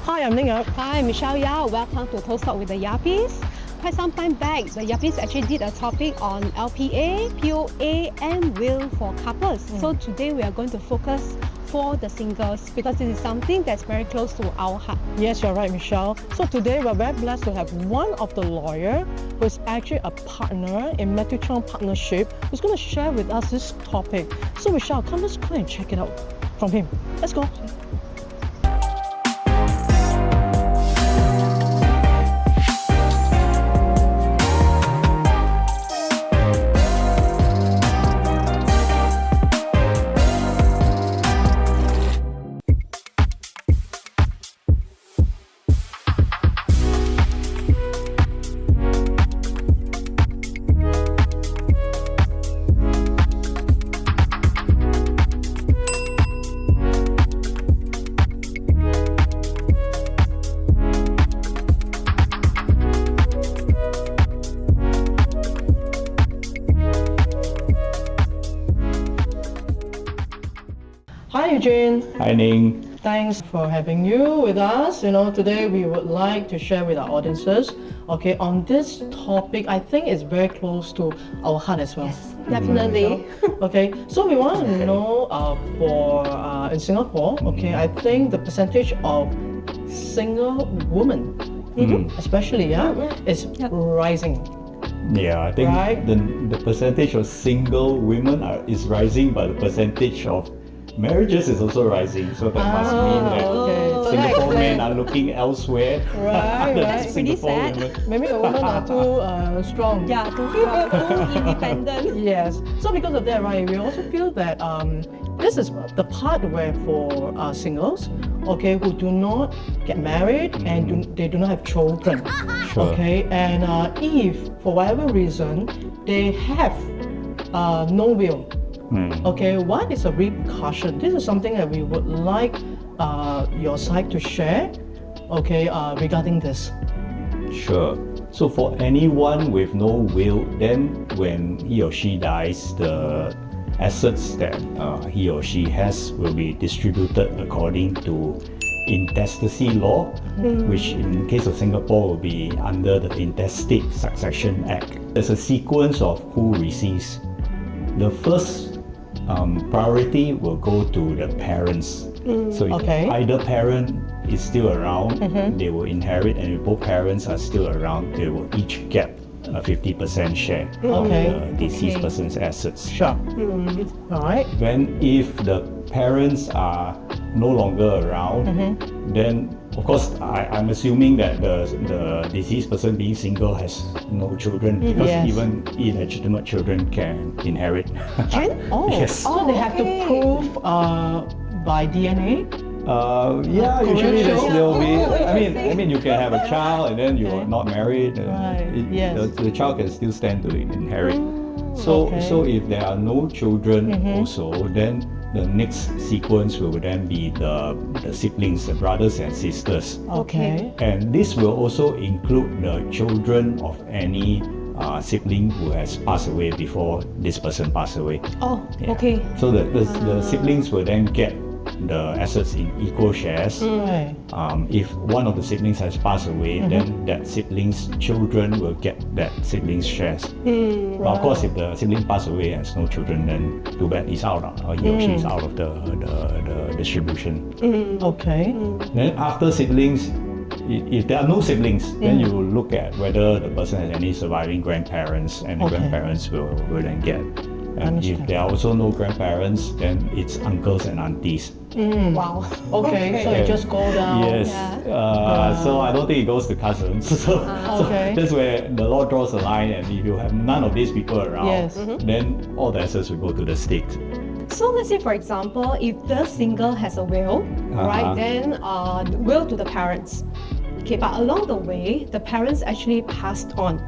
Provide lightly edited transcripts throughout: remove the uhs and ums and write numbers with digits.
Hi, I'm Ning Up. Hi, Michelle Yao. Welcome to ToastTalk with the Yappies. Quite some time back, the Yappies actually did a topic on LPA, POA, and will for couples. So today we are going to focus for the singles because this is something that's very close to our heart. Yes, you're right, Michelle. So today we're very blessed to have one of the lawyer who's actually a partner in Matthew Chiong Partnership who's going to share with us this topic. So Michelle, come let's go and check it out from him. Let's go. Hi Eugene. Hi Ning. Thanks for having you with us. Today we would like to share with our audiences, on this topic. I think it's very close to our heart as well. Yes, definitely. So we want to know in Singapore, I think the percentage of single women, especially, is rising. Yeah, I think Right. the percentage of single women is rising, but the percentage of marriages is also rising. So that must mean that Singapore men are looking elsewhere. Right. That's pretty Singapore sad. women. Maybe the women are too strong. Yeah, too independent. Yes. So because of that, right, we also feel that this is the part where for singles, who do not get married and they do not have children. Sure. And if for whatever reason they have no will, what is a repercussion? This is something that we would like your side to share, regarding this. Sure. So for anyone with no will, then when he or she dies, the assets that he or she has will be distributed according to Intestacy law, which in case of Singapore will be under the Intestate Succession Act. There's a sequence of who receives. The first priority will go to the parents. So if either parent is still around, they will inherit, and if both parents are still around, they will each get a 50% share of the deceased person's assets. Sure. All right. Then if the parents are no longer around, then of course I'm assuming that the deceased person being single has no children, because even illegitimate children can inherit. Yes. So they have to prove by DNA? Usually there'll be. I mean, you can have a child and then you're not married. The child can still stand to inherit. So if there are no children also, then the next sequence will then be the siblings, the brothers and sisters. And this will also include the children of any sibling who has passed away before this person passed away. So the siblings will then get the assets in equal shares. If one of the siblings has passed away, then that sibling's children will get that sibling's shares. But of course, if the sibling passed away and has no children, then too bad, he's out, or he or she is out of the distribution. Then after siblings, if there are no siblings, then you will look at whether the person has any surviving grandparents, and the grandparents will then get. And if there are also no grandparents, then it's uncles and aunties. Wow. So you just go down. Yes. So I don't think it goes to cousins. So that's where the law draws a line, and if you have none of these people around, then all the assets will go to the state. So let's say, for example, if the single has a will, right, then will to the parents. But along the way, the parents actually passes on.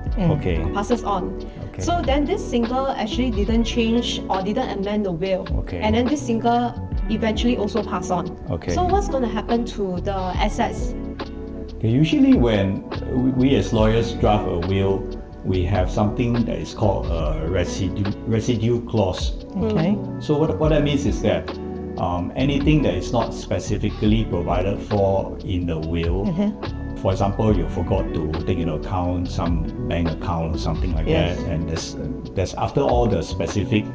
So then this single actually didn't change or didn't amend the will. And then this single eventually also pass on. So what's going to happen to the assets? Usually when we as lawyers draft a will, we have something that is called a residue clause. Okay. So what that means is that anything that is not specifically provided for in the will. For example, you forgot to take into account some bank account or something like that, and there's after all the specific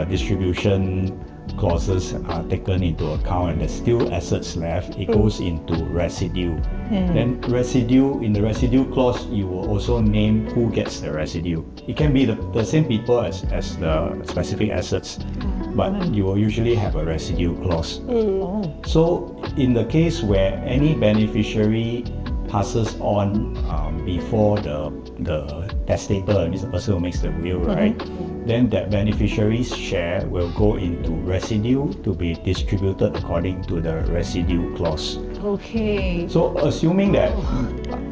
distribution clauses are taken into account and there's still assets left, it goes into residue. Then residue, in the residue clause, you will also name who gets the residue. It can be the same people as the specific assets, but you will usually have a residue clause. So in the case where any beneficiary passes on before the testator, that means the person who makes the will, right? Then that beneficiary's share will go into residue to be distributed according to the residue clause. Okay. So assuming that,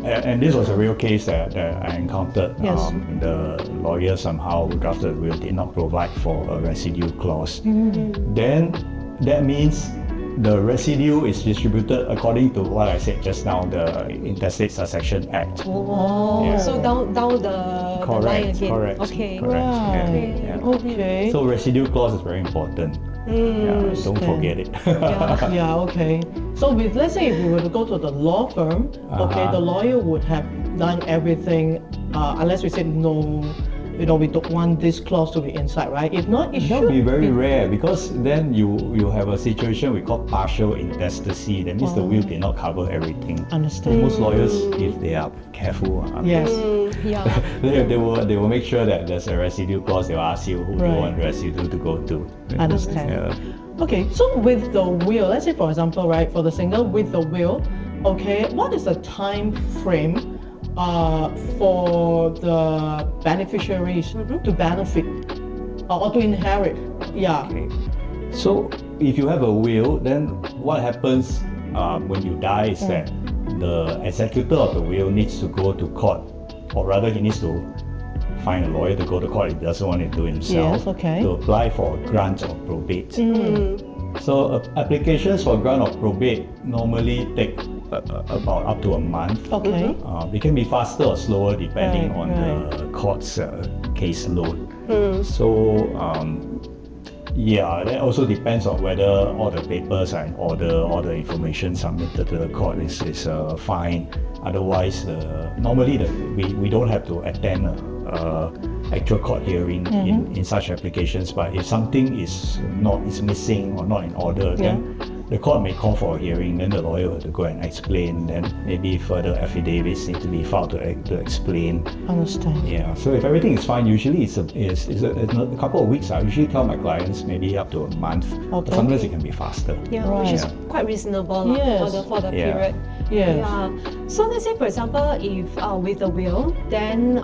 and this was a real case that I encountered, the lawyer somehow who drafted the will did not provide for a residue clause, then that means the residue is distributed according to what I said just now, the Intestate Succession Act. So down the line again. Correct. Okay. Correct. Okay. So residue clause is very important. Don't forget it. Okay. So let's say if we were to go to the law firm, the lawyer would have done everything, unless we said no, we don't want this clause to be inside, right? If not, it should be very rare, because then you have a situation we call partial intestacy. That means the will did not cover everything. Understand. Most lawyers, if they are careful, they will make sure that there's a residue clause. They will ask you who you want residue to go to. Understand. Okay, so with the will, let's say for example, right, for the single with the will, what is the time frame for the beneficiaries to benefit or to inherit? Okay. So if you have a will, then what happens when you die is that the executor of the will needs to go to court, or rather he needs to find a lawyer to go to court if he doesn't want to do it himself, to apply for a grant of probate. So applications for grant of probate normally take about up to a month. It can be faster or slower depending on the court's caseload. That also depends on whether all the papers are in order, all the information submitted to the court is fine. Otherwise, normally we don't have to attend actual court hearing in such applications. But if something is missing or not in order, then the court may call for a hearing. Then the lawyer will have to go and explain. Then maybe further affidavits need to be filed to explain. Understand. Yeah. So if everything is fine, usually it's a couple of weeks. I usually tell my clients maybe up to a month. But sometimes it can be faster. Which is quite reasonable for the period. So let's say, for example, if with the will, then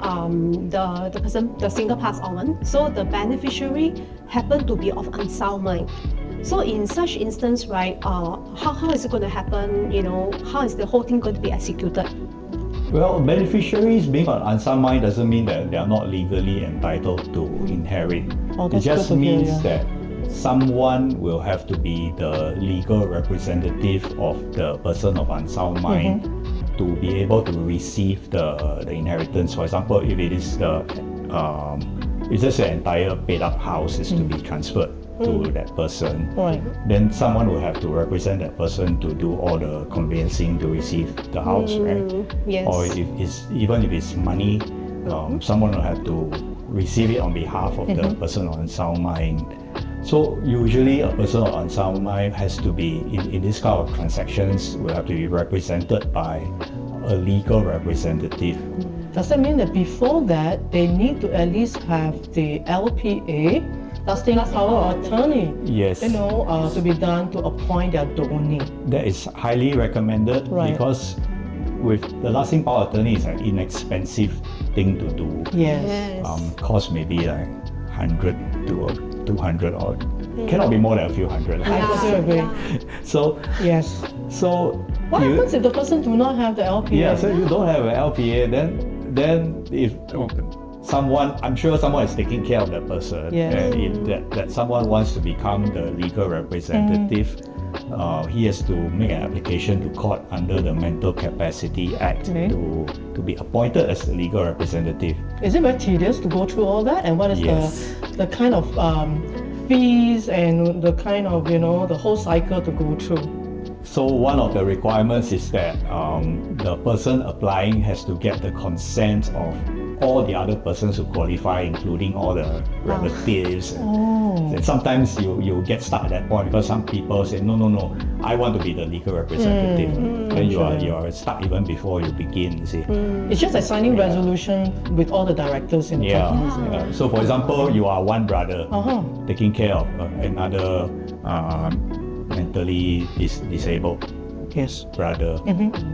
the person, the single passed on, so the beneficiary happened to be of unsound mind. So in such instance, right, how is it going to happen? How is the whole thing going to be executed? Well, beneficiaries being on unsound mind doesn't mean that they are not legally entitled to inherit. It just means that someone will have to be the legal representative of the person of unsound mind to be able to receive the inheritance. For example, if it is it's just the entire paid up house is to be transferred to that person, then someone will have to represent that person to do all the conveyancing to receive the house, right? Or even if it's money, someone will have to receive it on behalf of the person of unsound mind. So usually a person of unsound mind has to be, in this kind of transactions, will have to be represented by a legal representative. Does that mean that before that, they need to at least have the LPA, lasting power of attorney, to be done to appoint their donee? That is highly recommended because with the lasting power of attorney is an inexpensive thing to do. Cost maybe like 100 to 200 or cannot be more than a few hundred. I agree. So what happens if the person do not have the LPA? So if you don't have an LPA, then if someone, I'm sure someone is taking care of that person, and if that someone wants to become the legal representative, he has to make an application to court under the Mental Capacity Act to be appointed as the legal representative. Is it very tedious to go through all that? And what is the kind of fees and the kind of, the whole cycle to go through? So one of the requirements is that the person applying has to get the consent of all the other persons who qualify, including all the relatives. And sometimes you get stuck at that point because some people say, no, I want to be the legal representative. Then you are stuck even before you begin, you see. It's just like signing resolution with all the directors in the company. Yeah. So for example, you are one brother taking care of another mentally disabled brother.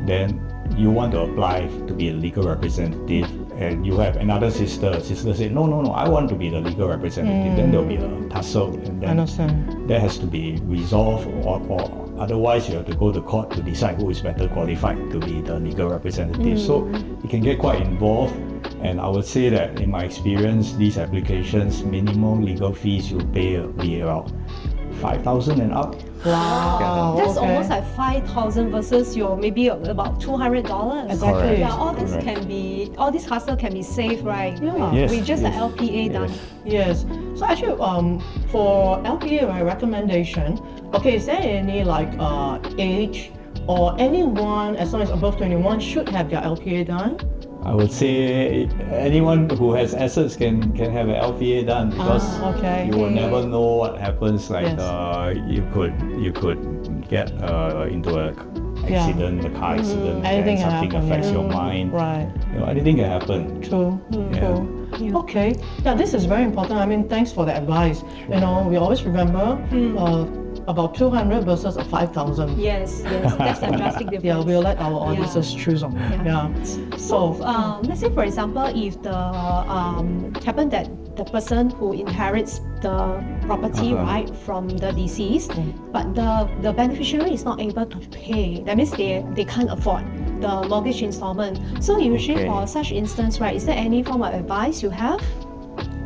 Then you want to apply to be a legal representative, and you have another sister say, no, I want to be the legal representative. Then there'll be a tussle, and then that has to be resolved, or otherwise you have to go to court to decide who is better qualified to be the legal representative. So it can get quite involved, and I would say that in my experience, these applications, minimum legal fees you pay will be about 5,000 and up. Wow, that's almost like 5,000 versus your maybe about $200. Exactly. Yeah, all this hassle can be saved, right? Yeah. Yes, With just yes. the LPA done. Yes. So actually, for LPA, my recommendation, is there any age or anyone as long as above 21 should have their LPA done? I would say anyone who has assets can have an LPA done, because you will never know what happens. You could get into a accident, a car accident, and something affects your mind. Right. Anything can happen. True. Okay. Yeah, this is very important. I mean, thanks for the advice. We always remember about 200 versus 5,000. Yes, that's a drastic difference. Yeah, we'll let our auditors choose on that. Yeah. So, let's say for example, if the happen that the person who inherits the property right from the deceased, but the beneficiary is not able to pay. That means they can't afford the mortgage installment. So usually for such instance, right, is there any form of advice you have?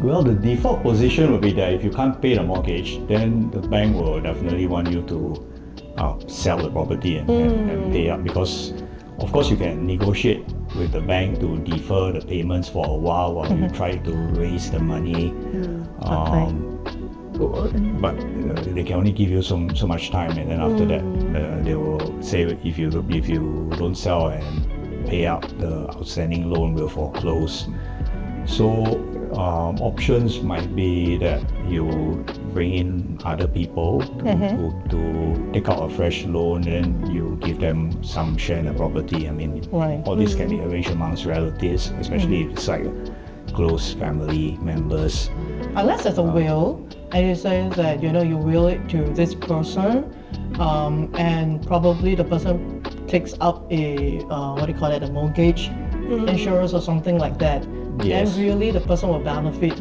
Well, the default position would be that if you can't pay the mortgage, then the bank will definitely want you to sell the property and pay up, because of course you can negotiate with the bank to defer the payments for a while you try to raise the money. But they can only give you so much time, and then after that they will say if you don't sell and pay up, the outstanding loan will foreclose. So options might be that you bring in other people to take out a fresh loan, and you give them some share in the property. I mean, all this can be arranged amongst relatives, especially if it's like close family members. Unless there's a will, and you say that you will it to this person, and probably the person takes up a a mortgage insurance or something like that. Yes. Then really the person will benefit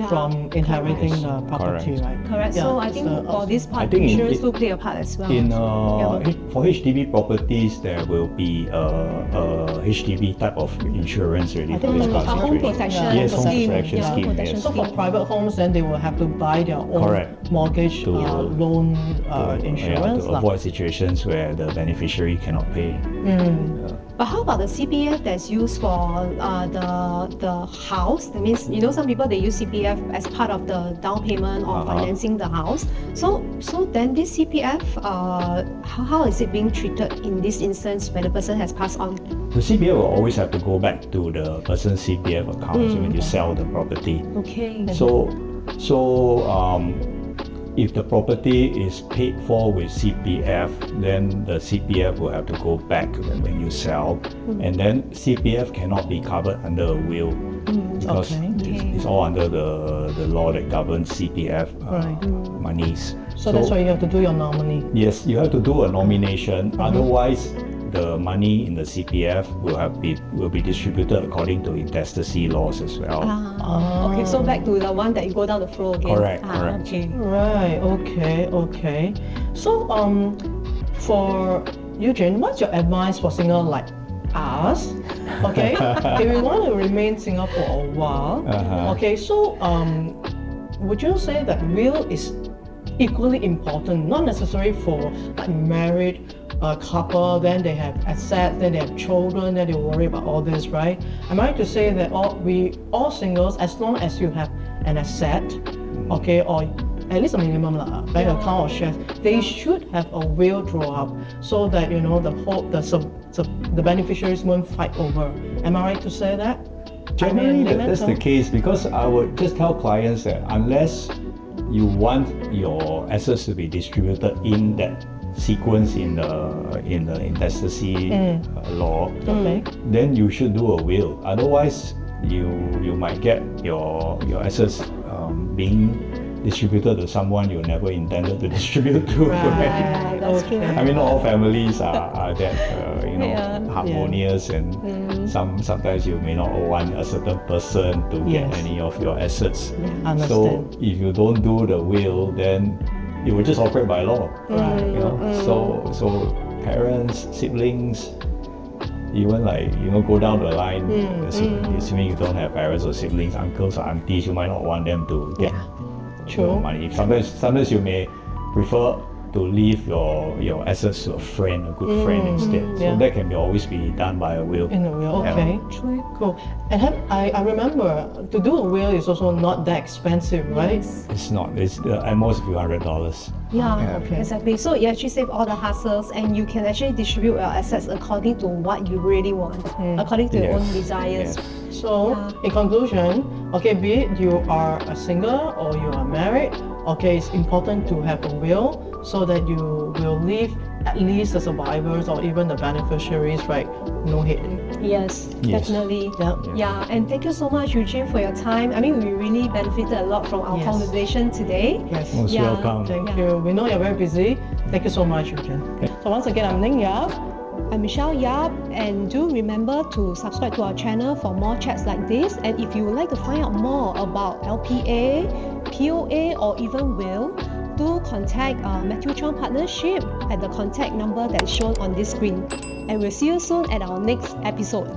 from inheriting the property, right? Correct. Yeah. So I think for this part, think insurance will play a part as well. For HDB properties, there will be a HDB type of insurance really for this kind of home situation. protection Yes, home scheme. protection scheme. Yes. So for private homes, then they will have to buy their own mortgage loan insurance. To avoid situations where the beneficiary cannot pay. But how about the CPF that's used for the house? That means some people, they use CPF as part of the down payment or financing the house. So then this CPF, how is it being treated in this instance when the person has passed on? The CPF will always have to go back to the person's CPF account when you sell the property. Okay. So if the property is paid for with CPF, then the CPF will have to go back when you sell, and then CPF cannot be covered under a will, because it's all under the law that governs CPF monies. So that's why you have to do your nominee. Yes, you have to do a nomination. Otherwise, the money in the CPF will be distributed according to intestacy laws as well. Okay, so back to the one that you go down the floor again. Correct. Okay. Right. Okay. So for Eugene, what's your advice for single like us? Okay, if we want to remain single for a while. Okay, so would you say that will is equally important? Not necessarily for like married couple, then they have assets, then they have children, then they worry about all this, right? Am I to say that all singles, as long as you have an asset, okay, or at least a minimum bank account or shares, they should have a will draw up so that the beneficiaries won't fight over. Am I right to say that? Generally, that's the case, because I would just tell clients that unless you want your assets to be distributed in that sequence in the intestacy law, then you should do a will. Otherwise, you might get your assets being distributed to someone you never intended to distribute to. Right, that's true. I mean, not all families are that harmonious, and sometimes you may not want a certain person to get any of your assets. So if you don't do the will, then it will just operate by law. So parents, siblings, even go down the line, assuming you don't have parents or siblings, uncles or aunties, you might not want them to get money. Sometimes you may prefer to leave your assets to a friend, a good friend instead. So that can always be done by a will. In a will, okay. Cool. And I remember to do a will is also not that expensive, right? It's not. It's at most a few $100s. Exactly. So you actually save all the hassles, and you can actually distribute your assets according to what you really want, according to your own desires. So, in conclusion, be it you are a single or you are married, it's important to have a will so that you will leave at least the survivors or even the beneficiaries, no hit. Yes, definitely. Yeah, and thank you so much, Eugene, for your time. I mean, we really benefited a lot from our conversation today. Yes. Most welcome. Thank you. We know you're very busy. Thank you so much, Eugene. So once again, I'm Ning Yap. I'm Michelle Yap, and do remember to subscribe to our channel for more chats like this. And if you would like to find out more about LPA, POA, or even will, do contact Matthew Chiong Partnership at the contact number that's shown on this screen. And we'll see you soon at our next episode.